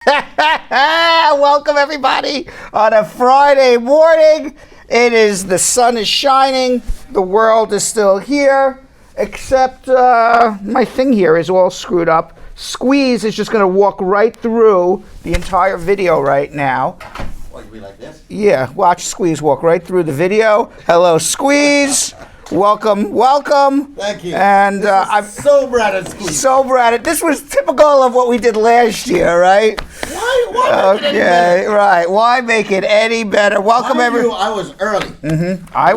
Welcome everybody on a Friday morning. The sun is shining. The world is still here, except my thing here is all screwed up. Squeeze is just going to walk right through the entire video right now. What, you mean like this? Yeah, watch Squeeze walk right through the video. Hello, Squeeze. Welcome. Thank you. And I'm sober at it, Squeeze. Sober at it. This was typical of what we did last year, right? Why make it any better? Okay, right. Why make it any better? Welcome everyone. I was early. I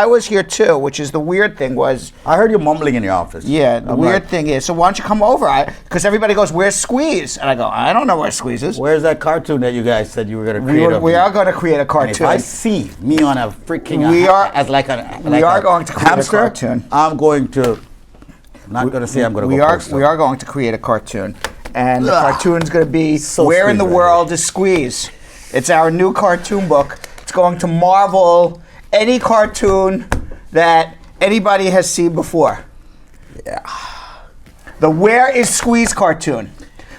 was here too, which is the weird thing was. I heard you mumbling in your office. Yeah, the weird thing is, so why don't you come over? Because everybody goes, where's Squeeze? And I go, I don't know where Squeeze is. Where's that cartoon that you guys said you were going to create? We are going to create a cartoon. And if I see me on a freaking as like a going to create hamster, a cartoon. I'm going to. I'm not going to say I'm going to go post it. We are going to create a cartoon. And the cartoon's going to be So Where in the Squeeze, World is Squeeze? It's our new cartoon book. It's going to marvel any cartoon that anybody has seen before. Yeah. The Where is Squeeze cartoon.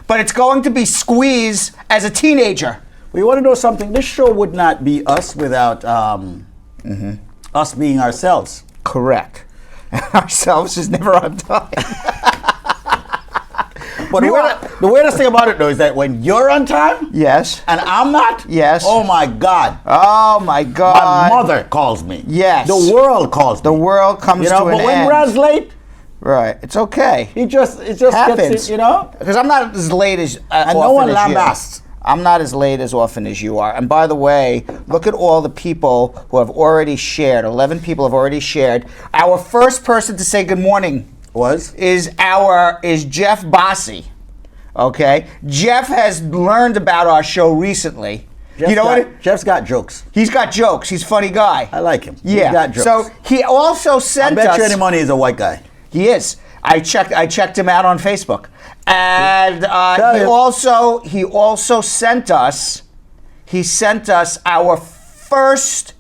But it's going to be Squeeze as a teenager. Well, you want to know something? This show would not be us without us being ourselves. Correct. And ourselves is never on time. But the weirdest thing about it, though, is that when you're on time, Yes. and I'm not, Yes. oh my God, Oh my God. my mother calls me. Yes. The world calls The me. world comes to an but when end. Brad's late, Right. It's okay. it just Happens. gets it, Because I'm not as late as And no often one as you. lambasts. I'm not as late as often as you are. And by the way, look at all the people who have already shared. 11 people have already shared. Our first person to say good morning is Jeff Bossi. Okay? Jeff has learned about our show recently. Jeff's got jokes. He's got jokes. He's a funny guy. I like him. Yeah. He's got jokes. So he also sent I bet us. you any money he's a white guy. He is. I checked him out on Facebook, and he also sent us. He sent us our first.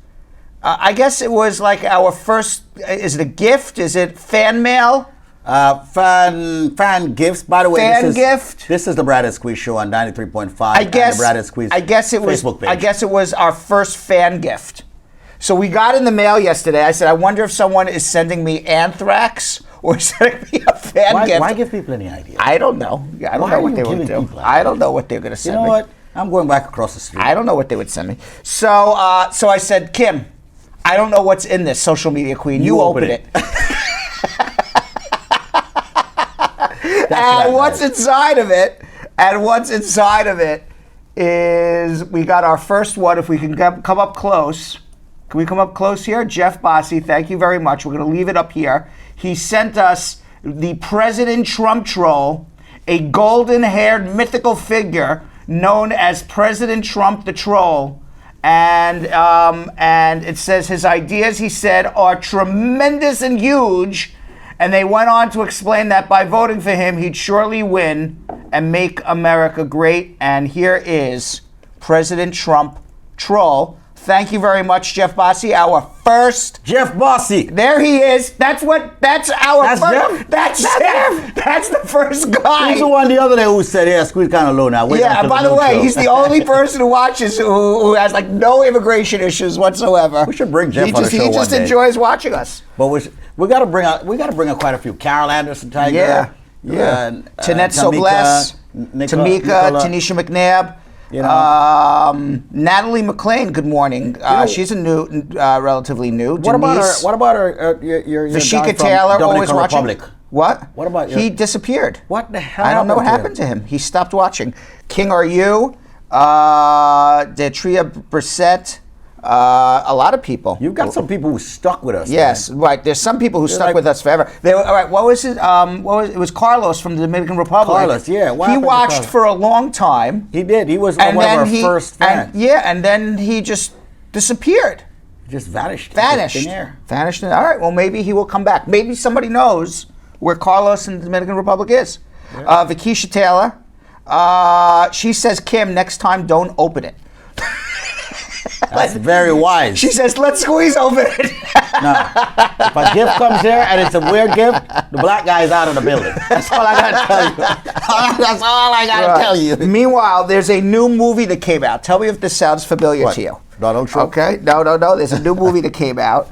I guess it was like our first. Is it a gift? Is it fan mail? Fan gifts. By the way, gift. This is the Brad and Squeeze show on 93.5. I guess. And the Brad and Squeeze Facebook page. I guess it was our first fan gift. So we got in the mail yesterday. I said, I wonder if someone is sending me anthrax or sending me a fan gift. Why give people any idea? I don't know. I don't know what they would do. I don't know what they're going to send me. You know what? I'm going back across the street. I don't know what they would send me. So I said, Kim, I don't know what's in this, social media queen. You open it. And what's inside of it? Is we got our first one. If we can come up close. Can we come up close here? Jeff Bossi, thank you very much. We're going to leave it up here. He sent us the President Trump troll, a golden-haired mythical figure known as President Trump the Troll. And it says his ideas, he said, are tremendous and huge. And they went on to explain that by voting for him, he'd surely win and make America great. And here is President Trump troll. Thank you very much, Jeff Bossi. Our first Jeff Bossi. There he is. That's Jeff. That's Jeff. That's the first guy. He's the one the other day who said, "Yeah, Squeeze kind of low now." Yeah. And by the way, he's the only person who watches who has like no immigration issues whatsoever. We should bring Jeff on the show He just one day. enjoys watching us. But we got to bring out quite a few. Carol Anderson, Tiger. Yeah. Tanette Sobless, Tamika, Tanisha McNabb. Natalie McLean, good morning. She's relatively new. What about her? Your Vashika Taylor, always watching. Republic. What? What about He disappeared. What the hell? I don't know what happened to him. He stopped watching. King, are you? Detria Brissett. A lot of people. You've got some people who stuck with us. Yes, man. right. There's some people who stuck with us forever. All right. What was it? It was Carlos from the Dominican Republic. Carlos, yeah. He watched for a long time. He did. He was one of our first fans. And then he just disappeared. Just vanished. Vanished. Vanished. All right. Well, maybe he will come back. Maybe somebody knows where Carlos in the Dominican Republic is. Yeah. Vakisha Taylor. She says, Kim, next time don't open it. That's very wise. She says, let's Squeeze open it. No. If a gift comes here and it's a weird gift, the black guy is out of the building. That's all I gotta tell you. That's all I gotta tell you. Meanwhile, there's a new movie that came out. Tell me if this sounds familiar to you. Donald Trump? Okay. No. There's a new movie that came out.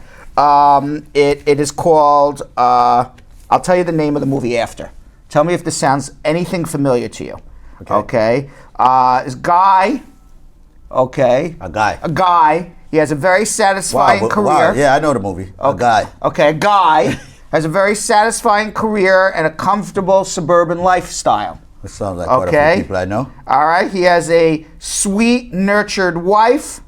It is called. I'll tell you the name of the movie after. Tell me if this sounds anything familiar to you. Okay. This guy. Okay. A guy. He has a very satisfying career. Wow. Yeah, I know the movie. Okay. A guy. Okay, a guy has a very satisfying career and a comfortable suburban lifestyle. That sounds like quite a few people I know. All right. He has a sweet, nurtured wife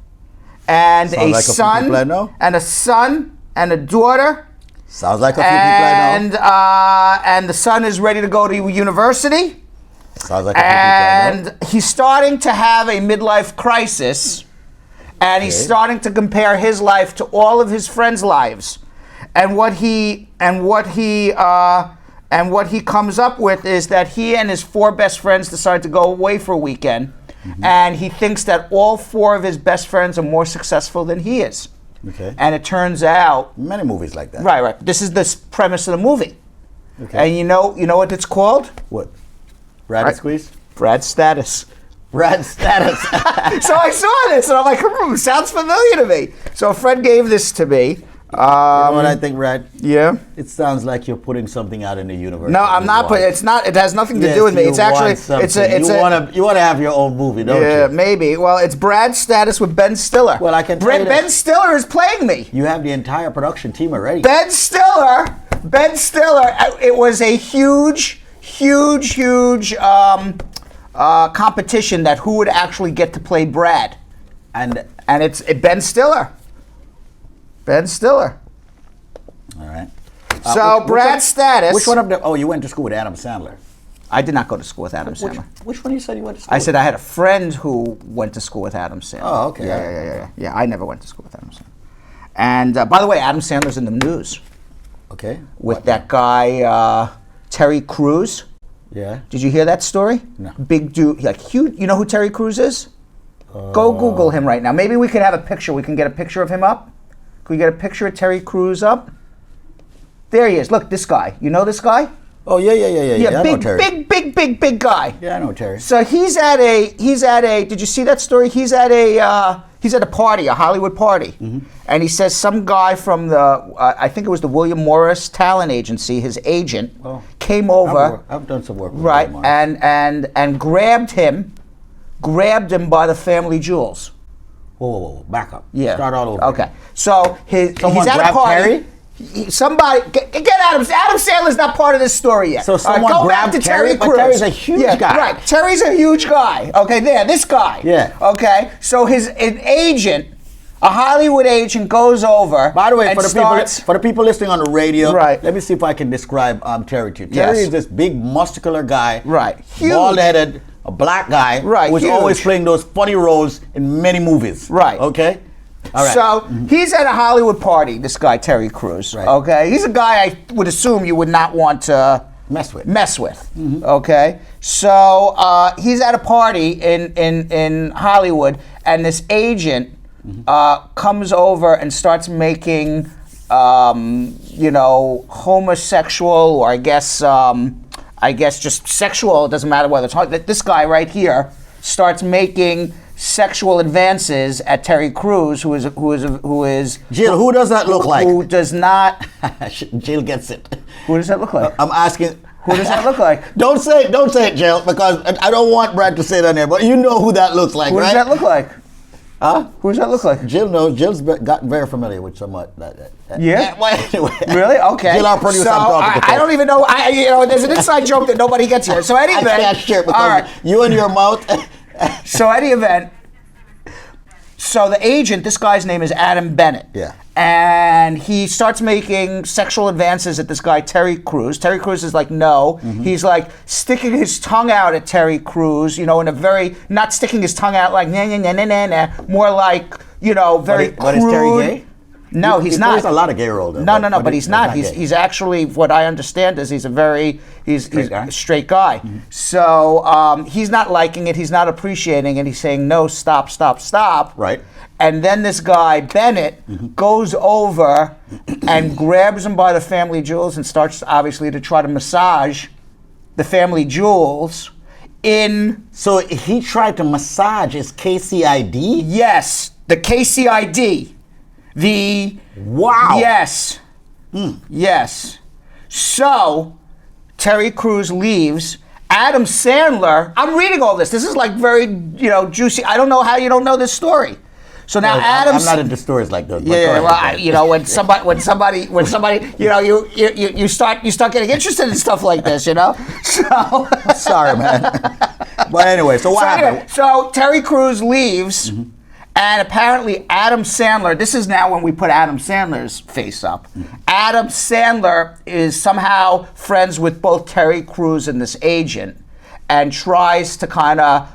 and Sounds like a few people I know. and a son and a daughter. Sounds like a few people I know. And the son is ready to go to university. Sounds like a few people I know. And he's starting to have a midlife crisis. And he's starting to compare his life to all of his friends' lives, and what he comes up with is that he and his 4 best friends decide to go away for a weekend, and he thinks that all 4 of his best friends are more successful than he is. Okay. And it turns out Many movies like that. right. This is the premise of the movie, Okay. and you know what it's called? What? Rabbit Squeeze? Brad Status. Brad Status. So I saw this, and I'm like, sounds familiar to me. So a friend gave this to me. You know what I think, Brad? Yeah. It sounds like you're putting something out in the universe. No, I'm not putting. It's not. It has nothing to do with me. It's actually. You want to have your own movie, don't you? Yeah, maybe. Well, it's Brad Status with Ben Stiller. Well, I can tell you this. Ben Stiller is playing me. You have the entire production team already. Ben Stiller. It was a huge competition that who would actually get to play Brad, and it's Ben Stiller. Ben Stiller. All right. So Brad Status. Which one of them? Oh, you went to school with Adam Sandler. I did not go to school with Adam Sandler. Which one you said you went to school I said I had a friend who went to school with Adam Sandler. Oh, okay. Yeah. I never went to school with Adam Sandler. And by the way, Adam Sandler's in the news Okay. with that guy Terry Crews. Yeah. Did you hear that story? No. Big dude, like huge. You know who Terry Crews is? Go Google him right now. Maybe we can have a picture. We can get a picture of him up. Can we get a picture of Terry Crews up? There he is. Look, this guy. You know this guy? Oh yeah. I know Terry. Big guy. Yeah, I know Terry. So he's at a. Did you see that story? He's at a party, a Hollywood party, and he says some guy from the I think it was the William Morris talent agency, his agent, came over. I've done some work with right, William Morris. and grabbed him by the family jewels. Whoa, back up. Yeah. Start all over. Okay. So he's Someone at a grabbed party. Terry? Somebody get Adam. Adam Sandler's not part of this story yet. So someone go grabbed back to Terry? But Crews. Terry's a huge guy. Right. Terry's a huge guy. Okay, this guy. Yeah. Okay. So an agent, a Hollywood agent, goes over. By the way, and for the people listening on the radio, Right. let me see if I can describe Terry to you. Yes. Terry is this big, muscular guy, Right. Huge. bald-headed, a black guy, Right, who's huge. always playing those funny roles in many movies. Right. Okay. All right. So he's at a Hollywood party. This guy Terry Crews. Right. Okay. He's a guy I would assume you would not want to mess with. Okay. So he's at a party in Hollywood, and this agent comes over and starts making homosexual, or I guess just sexual. It doesn't matter whether it's this guy right here starts making sexual advances at Terry Crews, who is Jill, who does that look like? Who does not? Jill gets it. Who does that look like? I'm asking. Who does that look like? Don't say it, Jill, because I don't want Brad to say it on there. But you know who that looks like, Who right? does that look like? Huh? Who does that look like? Jill knows. Jill's gotten very familiar with somewhat. Yeah. Well, anyway. Really? Okay. Jill, our producer, so I'm talking to. I don't even know. There's an inside joke that nobody gets here. So any I event. can't share because all right. you and your mouth. So any event. So the agent, this guy's name is Adam Venit. Yeah. And he starts making sexual advances at this guy, Terry Crews. Terry Crews is like, no. He's like sticking his tongue out at Terry Crews, in a very, not sticking his tongue out like, nah, more like, very crude. But is Terry gay? No, he's not. There's a lot of gay roles. No, but he's not. He's actually, what I understand is he's a straight guy. Mm-hmm. So he's not liking it. He's not appreciating it. He's saying, no, stop. Right. And then this guy, Bennett, goes over and grabs him by the family jewels and starts, obviously, to try to massage the family jewels in... So he tried to massage his KCID? Yes, the KCID. Wow. Yes. Yes. So, Terry Crews leaves. Adam Sandler, I'm reading all this. This is like very, juicy. I don't know how you don't know this story. So now I'm not into stories like those. Yeah, well, when somebody, you start getting interested in stuff like this, So sorry, man. But anyway, so what happened? So Terry Crews leaves, and apparently Adam Sandler. This is now when we put Adam Sandler's face up. Adam Sandler is somehow friends with both Terry Crews and this agent, and tries to kind of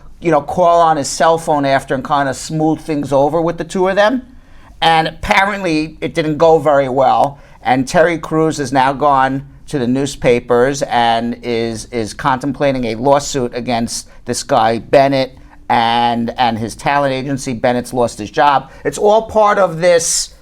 call on his cell phone after and kind of smooth things over with the two of them. And apparently it didn't go very well. And Terry Crews has now gone to the newspapers and is contemplating a lawsuit against this guy, Bennett, and his talent agency. Bennett's lost his job. It's all part of this,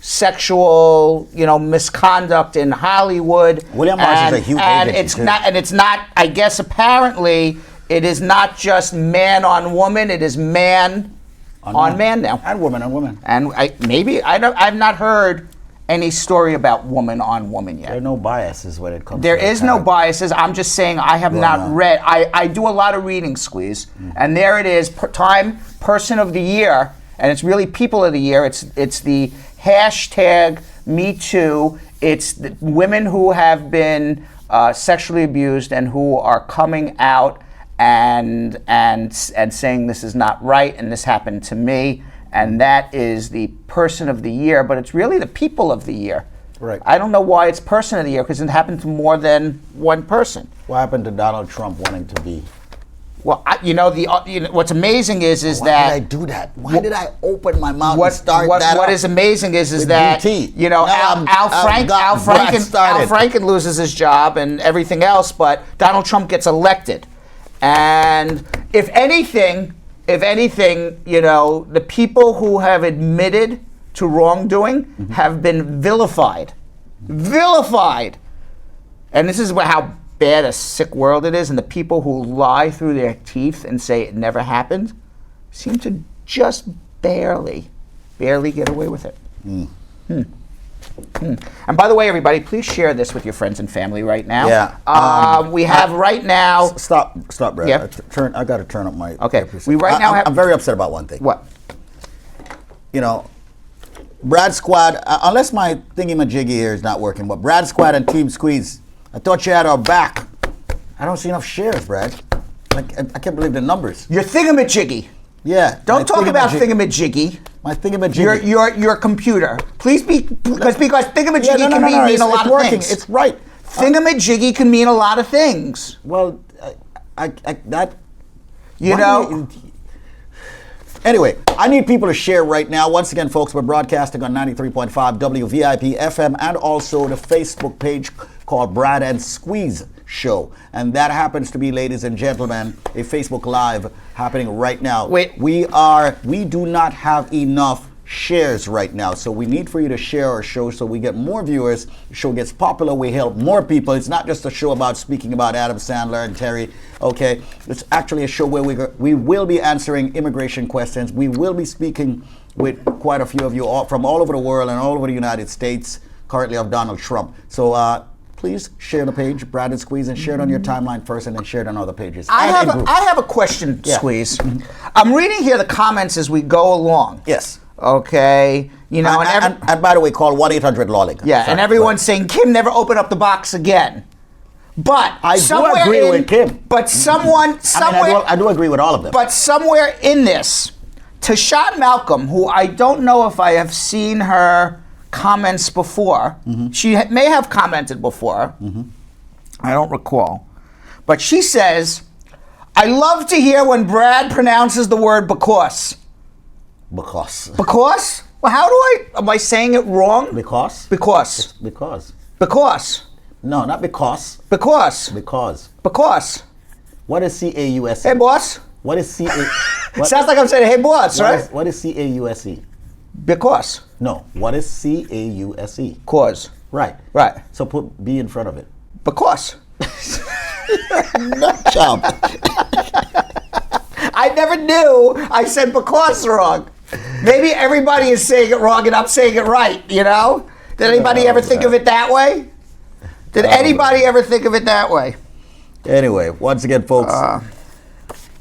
sexual, misconduct in Hollywood. William Marsh is a huge agency, it's not, I guess apparently, it is not just man on woman, it is man on man now. And woman on woman. And I've not heard any story about woman on woman yet. There are no biases when it comes There to is no biases. I'm just saying I have not read. I do a lot of reading, Squeeze. And there it is, Time Person of the Year. And it's really People of the Year. It's the hashtag Me Too. It's the women who have been sexually abused and who are coming out and saying this is not right and this happened to me, and that is the Person of the Year, but it's really the People of the Year. Right. I don't know why it's Person of the Year, because it happened to more than one person. What happened to Donald Trump wanting to be? Well, what's amazing is Why that... did I do that? Why did I open my mouth and start that What up? is amazing is With that, BT. Al Franken loses his job and everything else, but Donald Trump gets elected. And if anything, the people who have admitted to wrongdoing have been vilified. Vilified! And this is how bad a sick world it is, and the people who lie through their teeth and say it never happened seem to just barely get away with it. And by the way, everybody, please share this with your friends and family right now. Yeah. We have right now... Stop, Brad. Yeah. I got to turn up my... Okay. I'm very upset about one thing. What? Brad Squad, unless my thingy-majiggy here is not working, but Brad Squad and Team Squeeze, I thought you had our back. I don't see enough shares, Brad. I can't believe the numbers. Your thingamajiggy. Yeah. Don't talk about thingamajiggy. My thingamajiggy. Your computer. Please because thingamajiggy can mean a lot of things. It's right. Thingamajiggy can mean a lot of things. Well, Anyway, I need people to share right now. Once again, folks, we're broadcasting on 93.5 WVIP FM and also the Facebook page called Brad and Squeeze Show. And that happens to be, ladies and gentlemen, a Facebook Live happening right now. Wait. We do not have enough shares right now, so we need for you to share our show so we get more viewers. The show gets popular, we help more people. It's not just a show about speaking about Adam Sandler and Terry, okay? It's actually a show where we will be answering immigration questions. We will be speaking with quite a few of you from all over the world and all over the United States, currently of Donald Trump. So please share the page, Brad and Squeeze, and share it on your timeline first and then share it on other pages. I have a question, Squeeze. I'm reading here the comments as we go along. Yes. Okay, and by the way, call 1-800-LAWLING. Yeah, and everyone's saying Kim never opened up the box again. But I do agree with Kim. But I do agree with all of them. But somewhere in this, Tashad Malcolm, who I don't know if I have seen her comments before, she may have commented before. I don't recall, but she says, "I love to hear when Brad pronounces the word because." Because. Because? Well, am I saying it wrong? Because? Because. Because. Because. No, not because. Because. Because. Because. What is C-A-U-S-E? Hey, boss. What is C-A... Sounds like I'm saying, hey, boss, right? What is C-A-U-S-E? Because. No. What is C-A-U-S-E? Cause. Right. Right. So put B in front of it. Because. Nut job. I never knew I said because wrong. Maybe everybody is saying it wrong and I'm saying it right, you know? Did anybody ever think of it that way? Did anybody ever think of it that way? Anyway, once again, folks,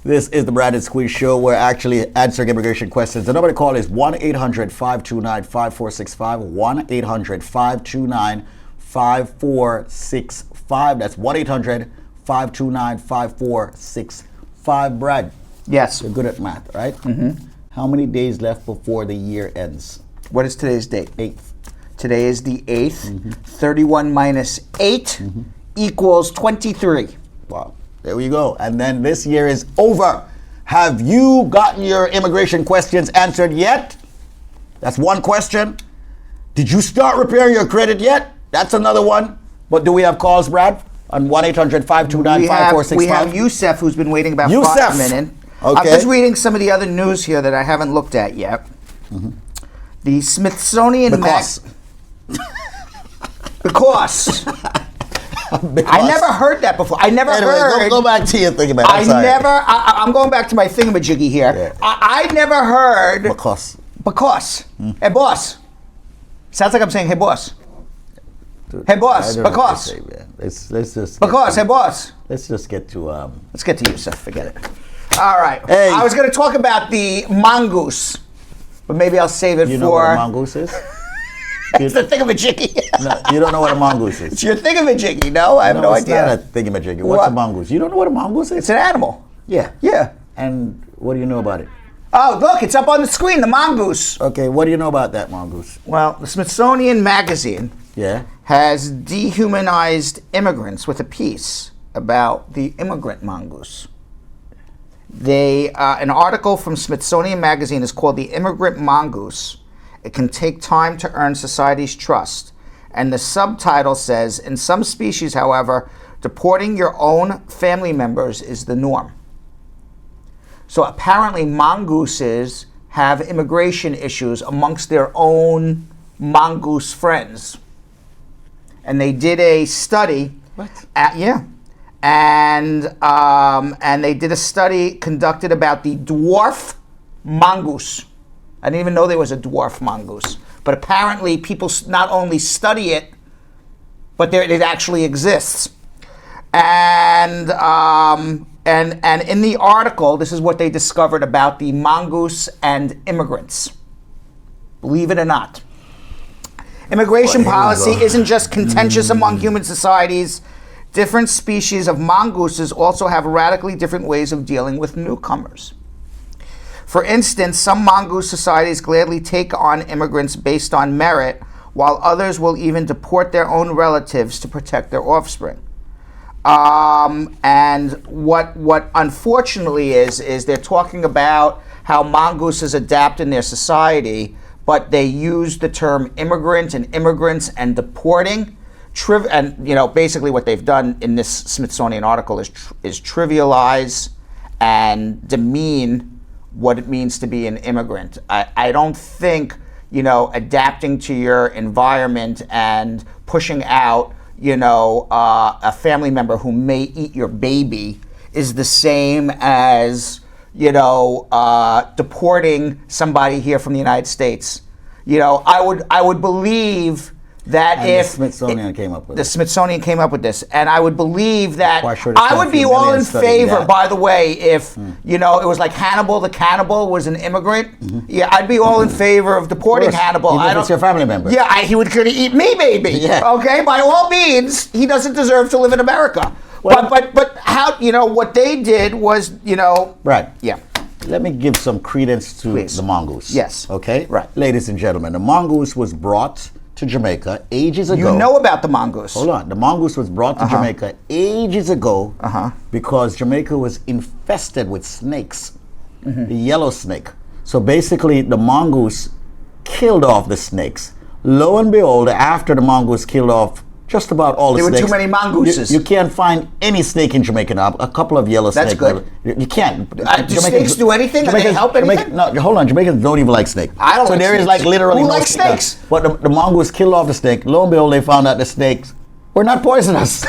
this is the Brandon Squeeze Show. We're actually answering immigration questions. The number to call is 1-800-529-5465, 1-800-529-5465. That's 1-800-529-5465. Brad, Yes. you're good at math, right? Mm-hmm. How many days left before the year ends? What is today's date? 8th. Today is the 8th. 31 minus 8 equals 23. Wow. There we go. And then this year is over. Have you gotten your immigration questions answered yet? That's one question. Did you start repairing your credit yet? That's another one. But do we have calls, Brad? On 1-800-529-5465? We have Youssef, who's been waiting about Youssef. 5 minutes. Okay. I'm just reading some of the other news here that I haven't looked at yet. The Smithsonian... Because. Because. I never heard that before. I never Anyway, heard... go back to your thing about it. I'm going back to my thingamajiggy here. Yeah. I never heard... Because. Hey, boss. Sounds like I'm saying, hey, boss. Dude, Hey, boss. I don't know what Because. to say, man. Let's just... Hey, boss. Let's just get to... Let's get to Youssef. Forget it. All right. Hey. I was going to talk about the mongoose, but maybe I'll save it You for... know what a mongoose is? It's the thingamajiggy. No, you don't know what a mongoose is. It's your thingamajiggy, no? I have no it's idea. not a thingamajiggy. What's What? a mongoose? You don't know what a mongoose is? It's an animal. Yeah. Yeah. And what do you know about it? Oh, look, it's up on the screen, the mongoose. Okay, what do you know about that mongoose? Well, the Smithsonian magazine Yeah. has dehumanized immigrants with a piece about the immigrant mongoose. An article from Smithsonian magazine is called The Immigrant Mongoose. It can take time to earn society's trust. And the subtitle says, in some species, however, deporting your own family members is the norm. So apparently mongooses have immigration issues amongst their own mongoose friends. And they did a study. What? And they did a study conducted about the dwarf mongoose. I didn't even know there was a dwarf mongoose. But apparently people not only study it, but it actually exists. And in the article, this is what they discovered about the mongoose and immigrants. Believe it or not. Immigration policy isn't just contentious among human societies. Different species of mongooses also have radically different ways of dealing with newcomers. For instance, some mongoose societies gladly take on immigrants based on merit, while others will even deport their own relatives to protect their offspring. And what unfortunately is they're talking about how mongooses adapt in their society, but they use the term immigrant and immigrants and deporting. Basically what they've done in this Smithsonian article is trivialize and demean what it means to be an immigrant. I don't think, adapting to your environment and pushing out, a family member who may eat your baby is the same as, deporting somebody here from the United States. I would believe that And if the Smithsonian came up with the it. Smithsonian came up with this, and I would believe that Why should it I would spend be a few all million in studying favor, that? by the way, if it was like Hannibal the cannibal was an immigrant. Yeah, I'd be all in favor of deporting Hannibal. Even if it's your family member. Yeah, he would could eat me, baby. Yeah. Okay, by all means, he doesn't deserve to live in America. Well- but how what they did was Right. yeah. Let me give some credence to Please. the mongoose. Yes. Okay? Right. Ladies and gentlemen, the mongoose was brought to Jamaica ages ago. You know about the mongoose. Hold on. The mongoose was brought to Jamaica ages ago because Jamaica was infested with snakes, the yellow snake. So basically, the mongoose killed off the snakes. Lo and behold, after the mongoose killed off just about all the snakes. There were too many mongooses. You can't find any snake in Jamaica now. A couple of yellow snakes. That's good. You can't. Do snakes do anything? Do they help anything? No, hold on. Jamaicans don't even like snakes. I don't so like there snakes. is like literally Who no likes snakes? But the mongoose killed off the snake. Lo and behold, they found out the snakes were not poisonous.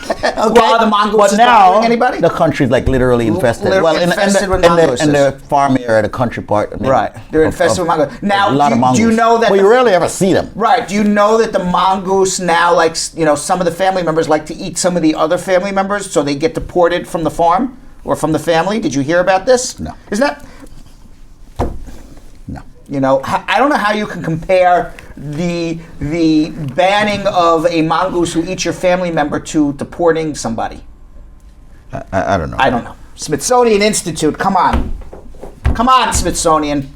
Okay. Well, the mongoose but now not anybody? the country's like literally infested. Infested with in mongooses. the farm area, the country part. Right, they're infested with mongoose. Now, a lot of mongoose. do you know that? Well, you rarely ever see them. Right. Do you know that the mongoose now, like, some of the family members like to eat some of the other family members, so they get deported from the farm or from the family? Did you hear about this? No. Isn't that? No. I don't know how you can compare the banning of a mongoose who eats your family member to deporting somebody. I don't know. I don't know. Smithsonian Institute, come on. Come on, Smithsonian.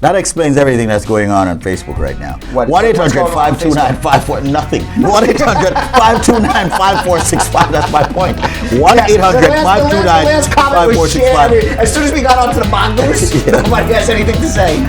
That explains everything that's going on Facebook right now. What? 1-800-529-54, nothing. 1-800-529-5465, that's my point. 1-800-529-5465. As soon as we got onto the mongoose, nobody has anything to say.